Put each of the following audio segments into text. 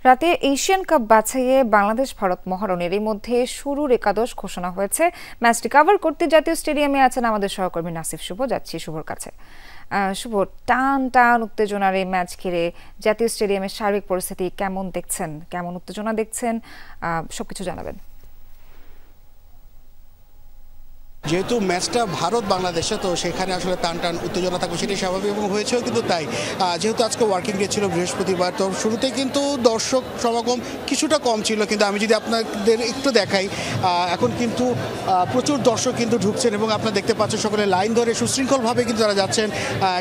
রাতে Asian cup বাছাইয়ে Bangladesh Bharat মহারণের এর মধ্যে শুরুর একাদশ ঘোষণা হয়েছে। ম্যাচটি কভার করতে জাতীয় স্টেডিয়ামে আছেন আমাদের সহকর্মী নাসিফ শুভ। যাচ্ছি শুভর কাছে। শুভ, টান টান উত্তেজনার এই ম্যাচ ঘিরে জাতীয় স্টেডিয়ামের সার্বিক পরিস্থিতি কেমন দেখছেন, কেমন উত্তেজনা দেখছেন, সবকিছু জানাবেন। যেহেতু ম্যাচটা ভারত বাংলাদেশে, তো সেখানে আসলে টান টান উত্তেজনা থাকবে, সেটাই স্বাভাবিক এবং হয়েছেও কিন্তু তাই। যেহেতু আজকে ওয়ার্কিং ডে ছিল, বৃহস্পতিবার, তো শুরুতে কিন্তু দর্শক সমাগম কিছুটা কম ছিল, কিন্তু আমি যদি আপনাদের একটু দেখাই, এখন কিন্তু প্রচুর দর্শক কিন্তু ঢুকছেন এবং আপনারা দেখতে পাচ্ছেন সকলে লাইন ধরে সুশৃঙ্খলভাবে কিন্তু তারা যাচ্ছেন।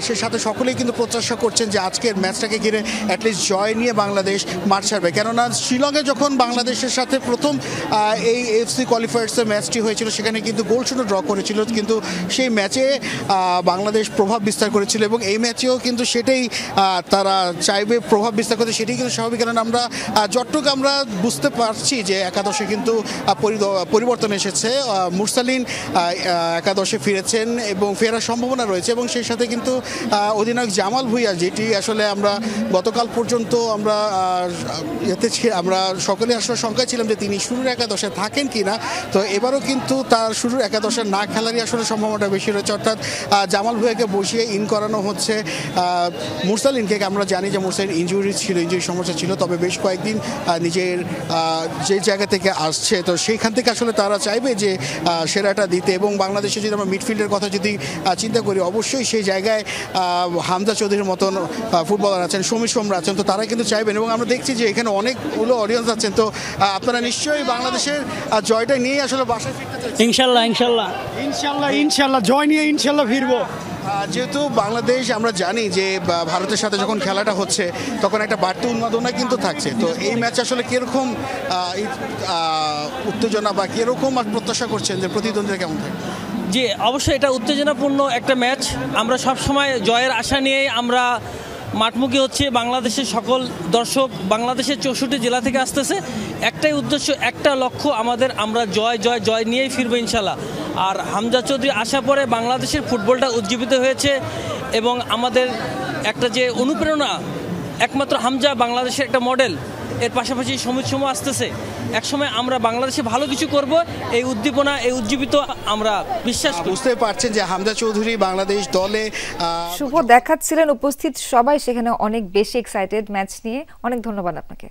সে সাথে সকলেই কিন্তু প্রত্যাশা করছেন যে আজকের ম্যাচটাকে ঘিরে অ্যাটলিস্ট জয় নিয়ে বাংলাদেশ মাঠ ছাড়বে। কেননা শিলংয়ে যখন বাংলাদেশের সাথে প্রথম এই এফসি কোয়ালিফায়ার্সের ম্যাচটি হয়েছিল, সেখানে কিন্তু গোল শূন্য ড্র করেছিল, কিন্তু সেই ম্যাচে বাংলাদেশ প্রভাব বিস্তার করেছিল এবং এই ম্যাচেও কিন্তু সেটাই তারা চাইবে প্রভাব বিস্তার করতে, সেটাই কিন্তু স্বাভাবিক। কারণ আমরা যতটুকু আমরা বুঝতে পারছি যে একাদশে কিন্তু পরিবর্তন এসেছে, মুরসালিন একাদশে ফিরেছেন এবং ফেরার সম্ভাবনা রয়েছে এবং সেই সাথে কিন্তু অধিনায়ক জামাল ভুঁইয়া, যেটি আসলে আমরা গতকাল পর্যন্ত আমরা সকলে আসলে শঙ্কায় ছিলাম যে তিনি শুরুর একাদশে থাকেন কিনা, তো এবারও কিন্তু তার শুরুর একাদশে না খেলারই আসলে সম্ভাবনাটা বেশি রয়েছে। অর্থাৎ জামাল ভুঁইয়াকে বসিয়ে ইন করানো হচ্ছে মুরসালিনকে। আমরা জানি যে মুরসালিন ইনজুরি সমস্যা ছিল, তবে বেশ কয়েকদিন নিজের যে জায়গা থেকে আসছে, তো সেইখান থেকে আসলে তারা চাইবে যে সেরাটা দিতে। এবং বাংলাদেশে যদি আমরা মিডফিল্ডের কথা যদি চিন্তা করি, অবশ্যই সেই জায়গায় হামজা চৌধুরীর মতন ফুটবলার আছেন, সমীর সোমরা আছেন, তো তারা কিন্তু চাইবেন। এবং আমরা দেখছি যে এখানে অনেকগুলো অডিয়েন্স আছেন, তো আপনারা নিশ্চয়ই বাংলাদেশের জয়টা নিয়েই আসলে বাসায় ফিরতে চাচ্ছেন। ইনশাল্লাহ ইনশাল্লাহ ইনশাল্লাহ ইনশাল্লাহ জয় নিয়ে ইনশাল্লাহ ফিরবো। যেহেতু বাংলাদেশ, আমরা জানি যে ভারতের সাথে যখন খেলাটা হচ্ছে তখন একটা বাড়তি উন্মাদনা কিন্তু থাকছে, তো এই ম্যাচ আসলে কিরকম উত্তেজনা বা কিরকম প্রত্যাশা করছেন যে প্রতিদ্বন্দ্বিতা কেমন থাকে? জি, অবশ্যই এটা উত্তেজনাপূর্ণ একটা ম্যাচ। আমরা সবসময় জয়ের আশা নিয়েই আমরা মাঠমুখী হচ্ছে। বাংলাদেশের সকল দর্শক বাংলাদেশের 64 জেলা থেকে আসতেছে, একটাই উদ্দেশ্য, একটা লক্ষ্য আমাদের, আমরা জয় জয় জয় নিয়েই ফিরবো ইনশাল্লাহ। আর হামজা চৌধুরী আসার পরে বাংলাদেশের ফুটবলটা উজ্জীবিত হয়েছে এবং আমাদের একটা যে অনুপ্রেরণা, একমাত্র হামজা বাংলাদেশের একটা মডেল, এর পাশাপাশি সমীর সোম আসতেছে। একসময় আমরা বাংলাদেশে ভালো কিছু করব, এই উদ্দীপনা, এই উজ্জীবিত আমরা বিশ্বাস বুঝতে পারছেন যে হামজা চৌধুরী বাংলাদেশ দলে শুভ দেখাচ্ছিলেন, উপস্থিত সবাই সেখানে অনেক বেশি এক্সাইটেড ম্যাচ নিয়ে। অনেক ধন্যবাদ আপনাকে।